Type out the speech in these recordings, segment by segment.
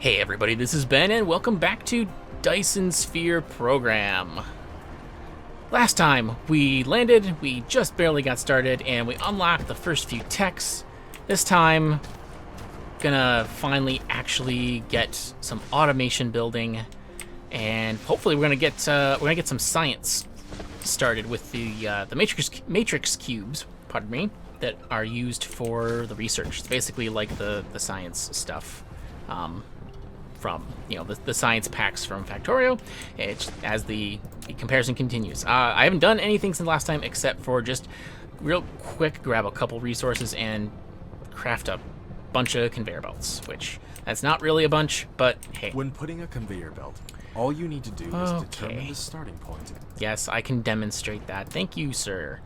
Hey everybody, this is Ben and welcome back to Dyson Sphere Program. Last time we landed, we just barely got started and we unlocked the first few techs. This time, gonna finally actually get some automation building, and hopefully we're gonna get some science started with the matrix cubes, pardon me, that are used for the research. It's basically like the science stuff. From the science packs from Factorio, as the comparison continues. I haven't done anything since last time except for just real quick grab a couple resources and craft a bunch of conveyor belts, which that's not really a bunch, but hey. When putting a conveyor belt, all you need to do is determine the starting point. Yes, I can demonstrate that. Thank you, sir.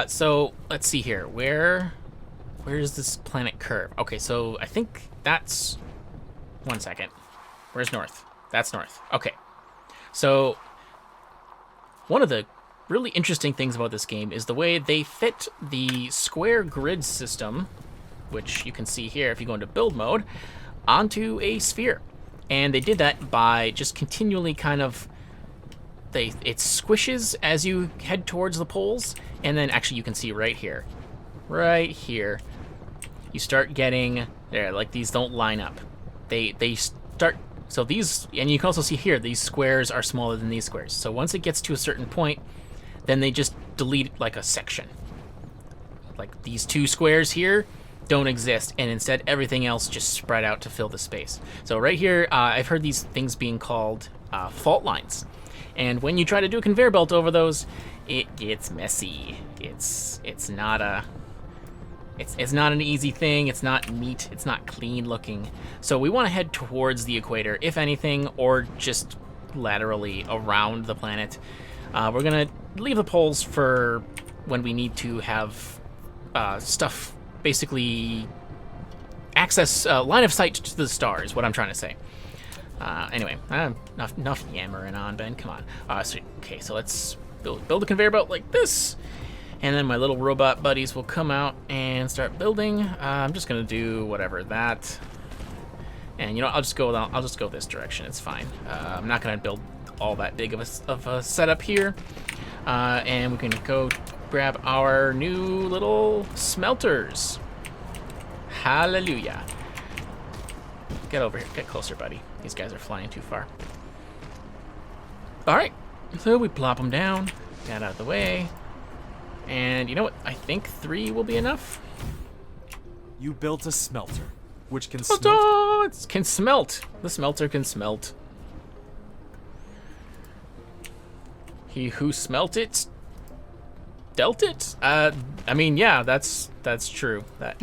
So let's see here. Where is this planet curve? Okay, so I think that's... One second. Where's north? That's north. Okay. So, one of the really interesting things about this game is the way they fit the square grid system, which you can see here if you go into build mode, onto a sphere. And they did that by just continually kind of... It squishes as you head towards the poles, and then actually you can see right here, you start getting... There, like these don't line up. They start, so these, and you can also see here, these squares are smaller than these squares. So once it gets to a certain point, then they just delete like a section. Like these two squares here don't exist, and instead everything else just spread out to fill the space. So right here, I've heard these things being called fault lines. And when you try to do a conveyor belt over those, it gets messy. It's not an easy thing. It's not neat. It's not clean looking. So we want to head towards the equator, if anything, or just laterally around the planet. We're going to leave the poles for when we need to have stuff, basically access line of sight to the stars, what I'm trying to say. Anyway, enough yammering on, Ben. Come on. Okay, so let's build a conveyor belt like this. And then my little robot buddies will come out and start building. I'm just gonna do whatever that. And I'll just go this direction. It's fine. I'm not gonna build all that big of a setup here. And we can go grab our new little smelters. Hallelujah. Get over here. Get closer, buddy. These guys are flying too far. All right. So we plop them down. Get out of the way. And you know what? I think 3 will be enough. You built a smelter, which can smelt. Oh, it can smelt. The smelter can smelt. He who smelt it, dealt it? I mean, yeah, that's true. That.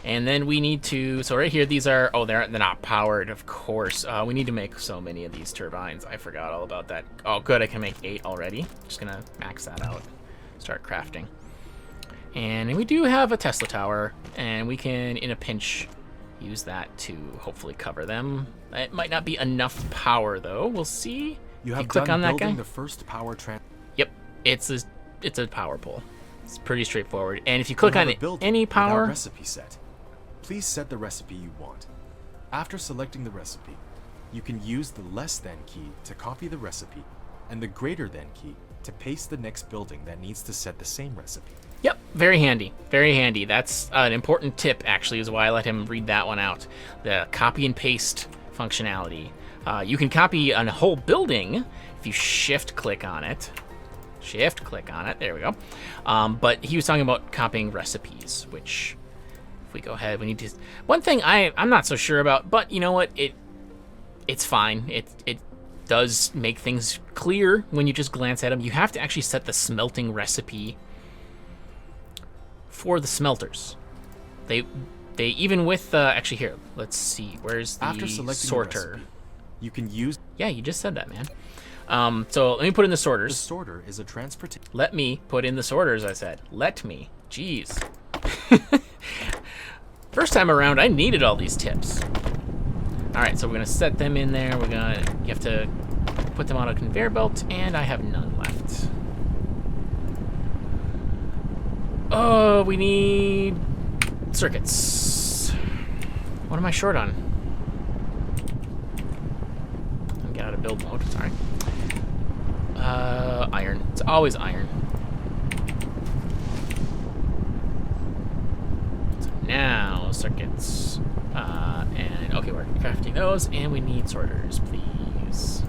And then we need to, so right here, these are, oh, they're not powered, of course. We need to make so many of these turbines. I forgot all about that. Oh, good, I can make 8 already. Just gonna max that out, start crafting. And we do have a Tesla tower, and we can, in a pinch, use that to hopefully cover them. It might not be enough power, though. We'll see. You have click on that guy? The first power Yep, it's a power pole. It's pretty straightforward. And if you click on any power... recipe set. Please set the recipe you want. After selecting the recipe, you can use the less than key to copy the recipe and the greater than key to paste the next building that needs to set the same recipe. Yep, very handy, very handy. That's an important tip, actually, is why I let him read that one out. The copy and paste functionality. You can copy a whole building if you shift click on it. Shift click on it, there we go. But he was talking about copying recipes, which... we go ahead, we need to... One thing I'm not so sure about, but you know what? It's fine. It does make things clear when you just glance at them. You have to actually set the smelting recipe for the smelters. They even with... actually, here, let's see. Where's the After selecting sorter? The recipe, you can use... Yeah, you just said that, man. So let me put in the sorters. The sorter is a transportation... Let me put in the sorters, I said. Let me. Jeez. First time around, I needed all these tips. All right, so we're gonna set them in there. You have to put them on a conveyor belt, and I have none left. Oh, we need circuits. What am I short on? Let me get out of build mode. Sorry. Iron. It's always iron. So now circuits. And okay, we're crafting those, and we need sorters, please.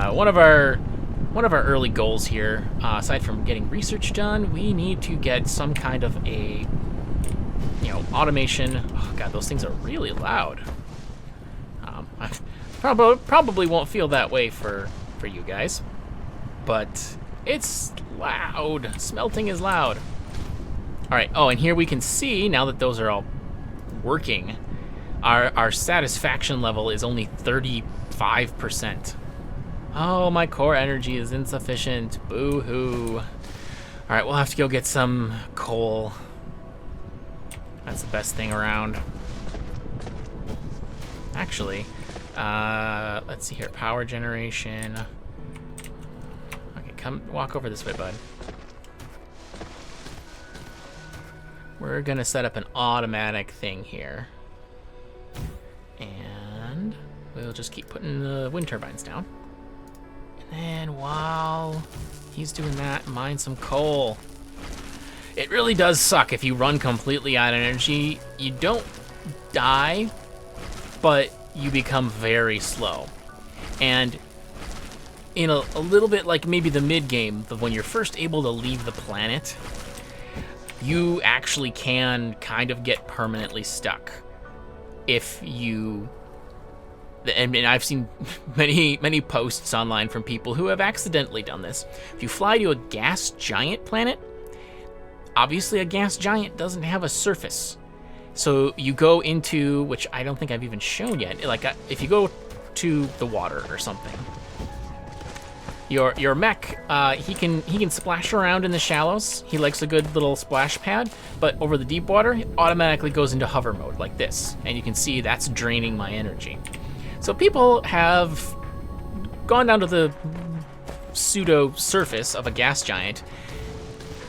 One of our early goals here, aside from getting research done, we need to get some kind of a, automation. Oh god, those things are really loud. I probably won't feel that way for you guys, but it's loud. Smelting is loud. All right. Oh, and here we can see now that those are all working, our satisfaction level is only 35%. Oh, my core energy is insufficient. Boo-hoo. All right, we'll have to go get some coal. That's the best thing around. Actually, let's see here. Power generation. Okay, come walk over this way, bud. We're gonna set up an automatic thing here. And we'll just keep putting the wind turbines down. And while he's doing that, mine some coal. It really does suck if you run completely out of energy. You don't die, but you become very slow. And in a little bit like maybe the mid-game, when you're first able to leave the planet, you actually can kind of get permanently stuck if you... And I've seen many posts online from people who have accidentally done this. If you fly to a gas giant planet, obviously a gas giant doesn't have a surface. So you go into, which I don't think I've even shown yet, like if you go to the water or something, your mech, he can splash around in the shallows. He likes a good little splash pad, but over the deep water, it automatically goes into hover mode like this. And you can see that's draining my energy. So people have gone down to the pseudo surface of a gas giant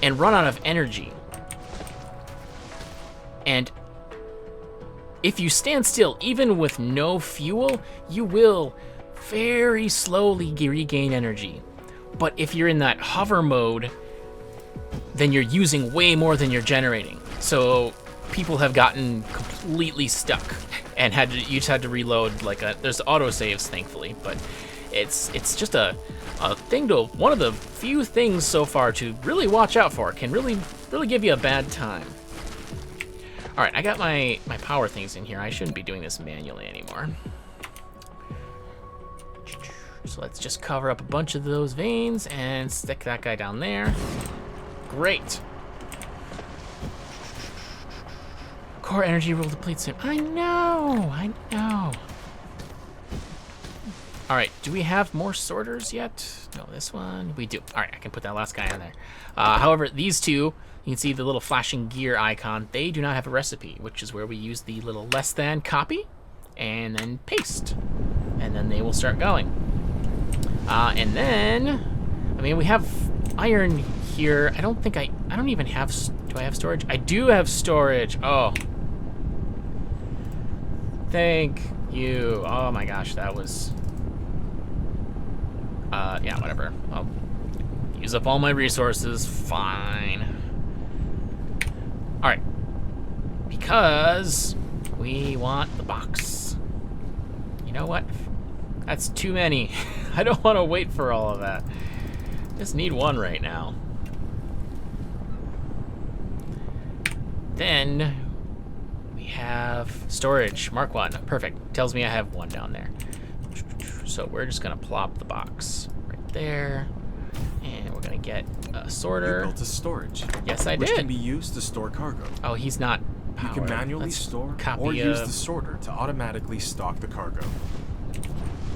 and run out of energy. And if you stand still, even with no fuel, you will very slowly regain energy. But if you're in that hover mode, then you're using way more than you're generating. So people have gotten completely stuck and you just had to reload there's autosaves, thankfully, but it's just a thing one of the few things so far to really watch out for. It can really give you a bad time. All right, I got my power things in here. I shouldn't be doing this manually anymore. So let's just cover up a bunch of those veins and stick that guy down there. Great. Core energy will deplete soon. I know. All right, do we have more sorters yet? No, this one, we do. All right, I can put that last guy in there. However, these two, you can see the little flashing gear icon, they do not have a recipe, which is where we use the little less than copy and then paste. And then they will start going. And then, I mean, we have iron here. I don't even have, do I have storage? I do have storage. Oh. Thank you. Oh my gosh, that was... yeah, whatever. I'll use up all my resources. Fine. Alright. Because we want the box. You know what? That's too many. I don't want to wait for all of that. Just need one right now. Then we have storage, Mark 1. Perfect. Tells me I have one down there. So we're just gonna plop the box right there, and we're gonna get a sorter. You built a storage. Yes, I did. Which can be used to store cargo. Oh, he's not powered. You can manually Let's store copy or use the sorter to automatically stock the cargo.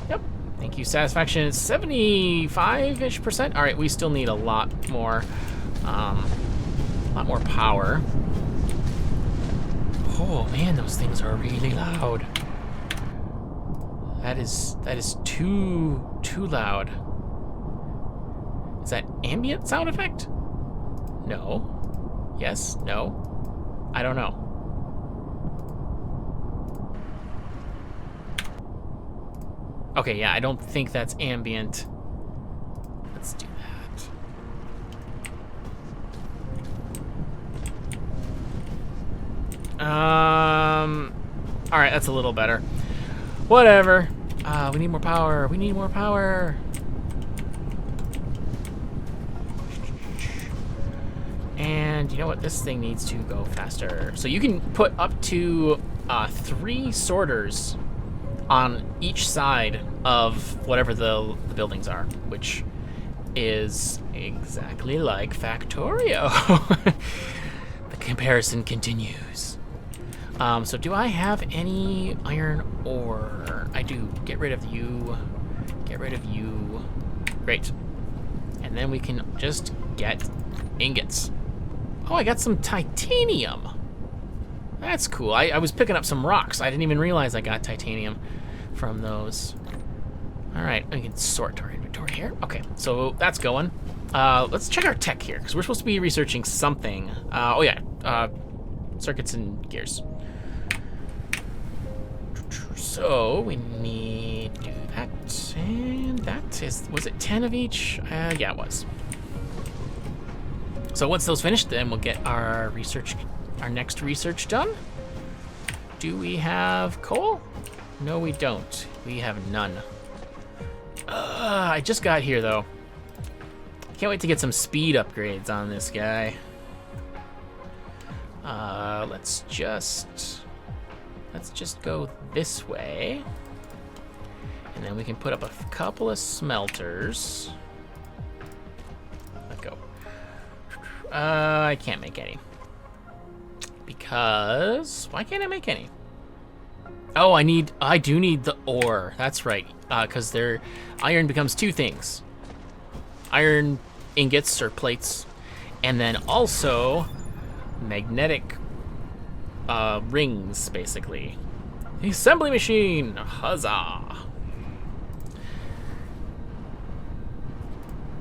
Yep. Thank you. Satisfaction is 75-ish%. All right, we still need a lot more power. Oh man, those things are really loud. That is too loud. Is that ambient sound effect? No. Yes. No. I don't know. Okay, yeah, I don't think that's ambient. Let's do that. All right, that's a little better. Whatever. We need more power. We need more power. And you know what? This thing needs to go faster. So you can put up to 3 sorters on each side of whatever the buildings are, which is exactly like Factorio. The comparison continues. So do I have any iron ore? I do. Get rid of you. Get rid of you. Great. And then we can just get ingots. Oh, I got some titanium. That's cool. I was picking up some rocks. I didn't even realize I got titanium from those. All right, we can sort our inventory here. Okay, so that's going. Let's check our tech here, because we're supposed to be researching something. Oh yeah, circuits and gears. So we need to do that, and that is, was it 10 of each? Yeah, it was. So once those finished, then we'll get our research, our next research done. Do we have coal? No, we don't. We have none. I just got here though. Can't wait to get some speed upgrades on this guy. Let's just go this way, and then we can put up a couple of smelters. Let go. I can't make any. Because, why can't I make any? Oh, I do need the ore. That's right. Because their iron becomes 2 things. Iron ingots or plates, and then also magnetic rings, basically. The assembly machine! Huzzah!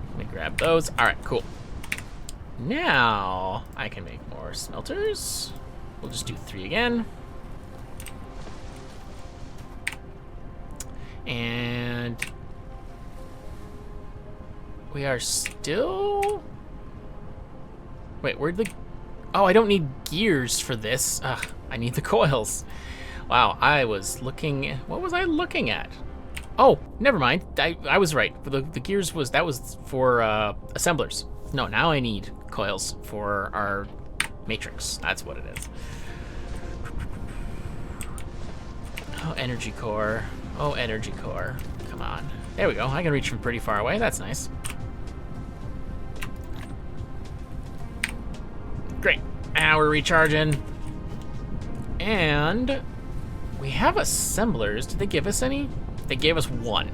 Let me grab those. Alright, cool. Now, I can make more smelters. We'll just do 3 again. And we are still... Wait, where'd the... Oh, I don't need gears for this. Ugh, I need the coils. Wow, I was looking... What was I looking at? Oh, never mind. I was right. The gears was... That was for assemblers. No, now I need coils for our matrix. That's what it is. Oh, energy core. Oh, energy core. Come on. There we go. I can reach from pretty far away. That's nice. Great. Now we're recharging. And we have assemblers. Did they give us any? They gave us 1.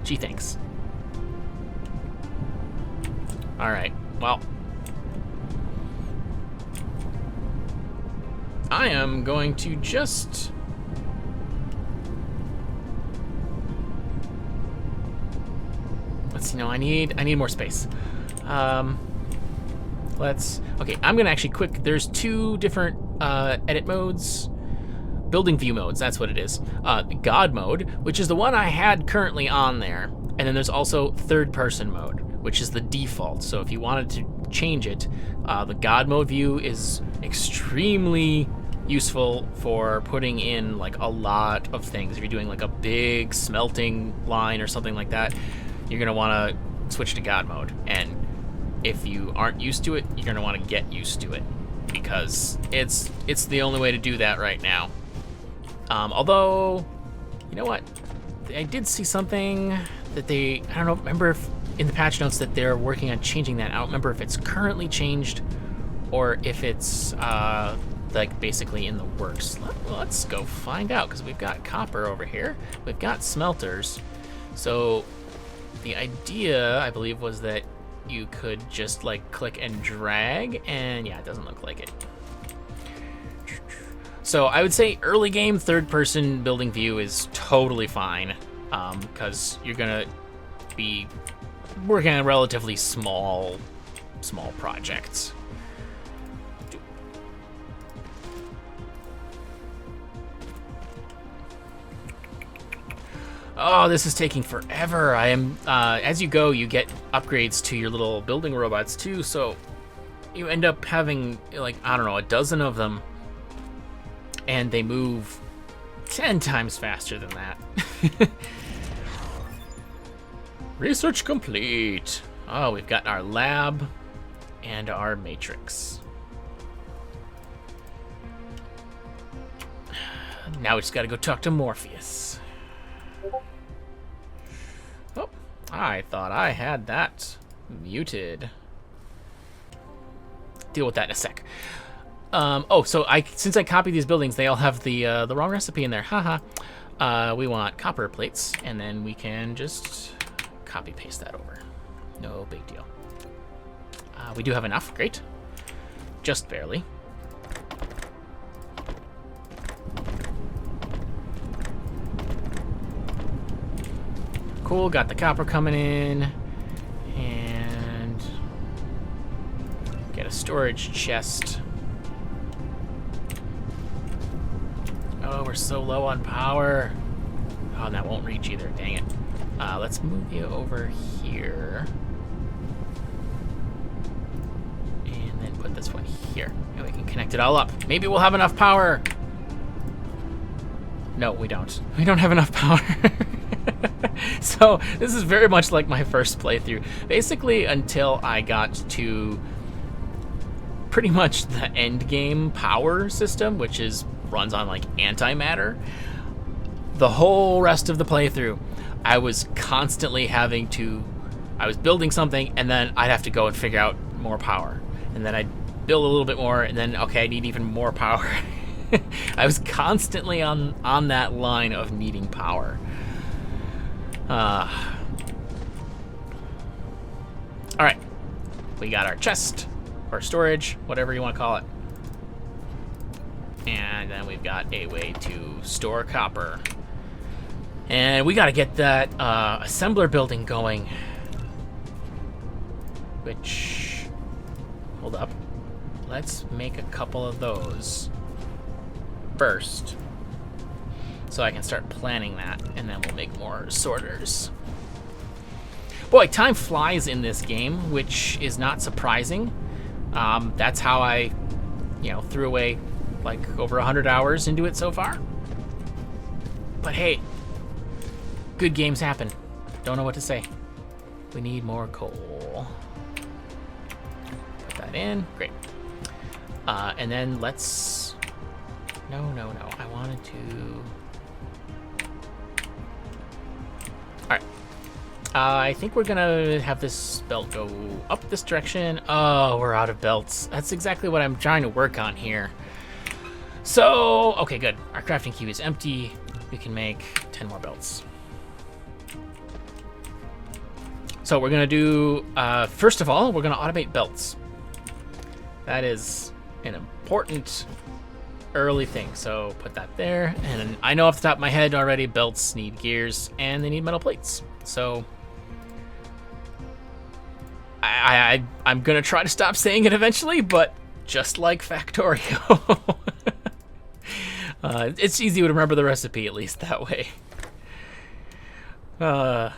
Gee, thanks. All right. Well, I am going to just... Let's see. No, I need more space. Okay, I'm gonna actually there's 2 different edit modes. Building view modes, that's what it is. God mode, which is the one I had currently on there. And then there's also third person mode, which is the default. So if you wanted to change it, the God mode view is extremely useful for putting in like a lot of things. If you're doing like a big smelting line or something like that, you're gonna wanna switch to God mode. And if you aren't used to it, you're gonna wanna get used to it, because it's the only way to do that right now. Although, you know what? I did see something that I don't know, remember if in the patch notes that they're working on changing that. I don't remember if it's currently changed or if it's like basically in the works. Let's go find out, because we've got copper over here. We've got smelters. So the idea, I believe, was that you could just like click and drag, and yeah, it doesn't look like it. So I would say early game third person building view is totally fine, because you're gonna be working on relatively small projects. Oh, this is taking forever. I am, as you go, you get upgrades to your little building robots too, so you end up having, like, I don't know, a dozen of them, and they move 10 times faster than that. Research complete. Oh, we've got our lab and our matrix. Now we just gotta go talk to Morpheus. Oh, I thought I had that muted. Deal with that in a sec. Oh, so since I copied these buildings, they all have the wrong recipe in there. Haha. We want copper plates, and then we can just copy paste that over. No big deal. We do have enough. Great. Just barely. Cool. Got the copper coming in, and get a storage chest. Oh, we're so low on power. Oh, and that won't reach either. Dang it. Let's move you over here. And then put this one here. And we can connect it all up. Maybe we'll have enough power. No, we don't. We don't have enough power. So, this is very much like my first playthrough. Basically, until I got to pretty much the end game power system, which runs on like antimatter. The whole rest of the playthrough, I was constantly I was building something, and then I'd have to go and figure out more power. And then I'd build a little bit more, and then, okay, I need even more power. I was constantly on that line of needing power. All right, we got our chest, or storage, whatever you want to call it. And then we've got a way to store copper. And we got to get that assembler building going. Which, hold up. Let's make a couple of those first, so I can start planning that, and then we'll make more sorters. Boy, time flies in this game, which is not surprising. That's how I, threw away like over 100 hours into it so far. But hey, good games happen. Don't know what to say. We need more coal. Put that in. Great. And then let's... No. I wanted to... Alright. I think we're gonna have this belt go up this direction. Oh, we're out of belts. That's exactly what I'm trying to work on here. So, okay, good. Our crafting queue is empty. We can make 10 more belts. So we're gonna do, first of all, we're gonna automate belts. That is an important early thing. So put that there. And I know off the top of my head already, belts need gears and they need metal plates. So I'm gonna try to stop saying it eventually, but just like Factorio. It's easy to remember the recipe, at least that way. You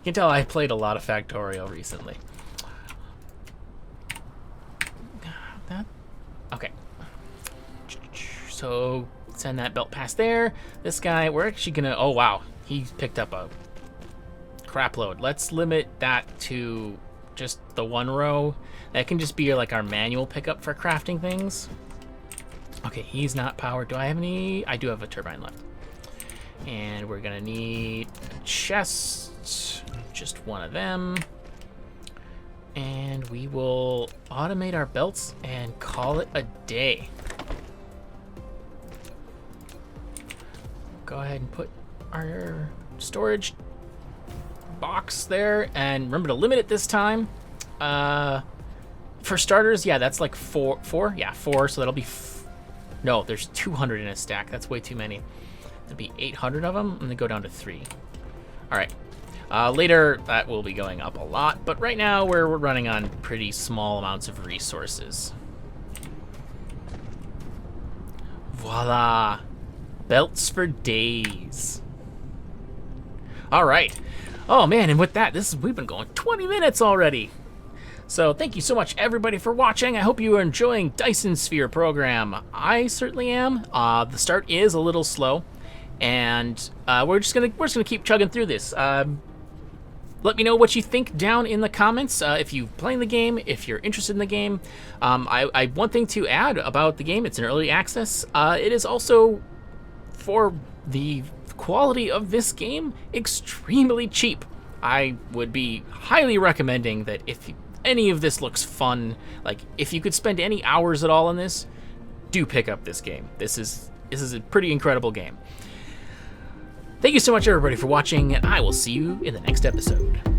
can tell I played a lot of Factorio recently. Okay. So send that belt past there. This guy, we're actually gonna, oh wow, he picked up a crap load. Let's limit that to just the one row. That can just be like our manual pickup for crafting things. Okay, he's not powered. Do I have any? I do have a turbine left. And we're gonna need a chest, just one of them. And we will automate our belts and call it a day. Go ahead and put our storage box there, and remember to limit it this time. For starters, yeah, that's like four. Yeah, 4. So that'll be. No, there's 200 in a stack. That's way too many. There'll be 800 of them, and then go down to 3. All right. Later, that will be going up a lot, but right now we're running on pretty small amounts of resources. Voila! Belts for days. All right. Oh man, and with that, we've been going 20 minutes already. So thank you so much, everybody, for watching. I hope you are enjoying Dyson Sphere Program. I certainly am. The start is a little slow, and we're just gonna keep chugging through this. Let me know what you think down in the comments. If you've played the game, if you're interested in the game. One thing to add about the game: it's an early access. It is also, for the quality of this game, extremely cheap. I would be highly recommending that if any of this looks fun, like if you could spend any hours at all on this, do pick up this game. This is a pretty incredible game. Thank you so much, everybody, for watching, and I will see you in the next episode.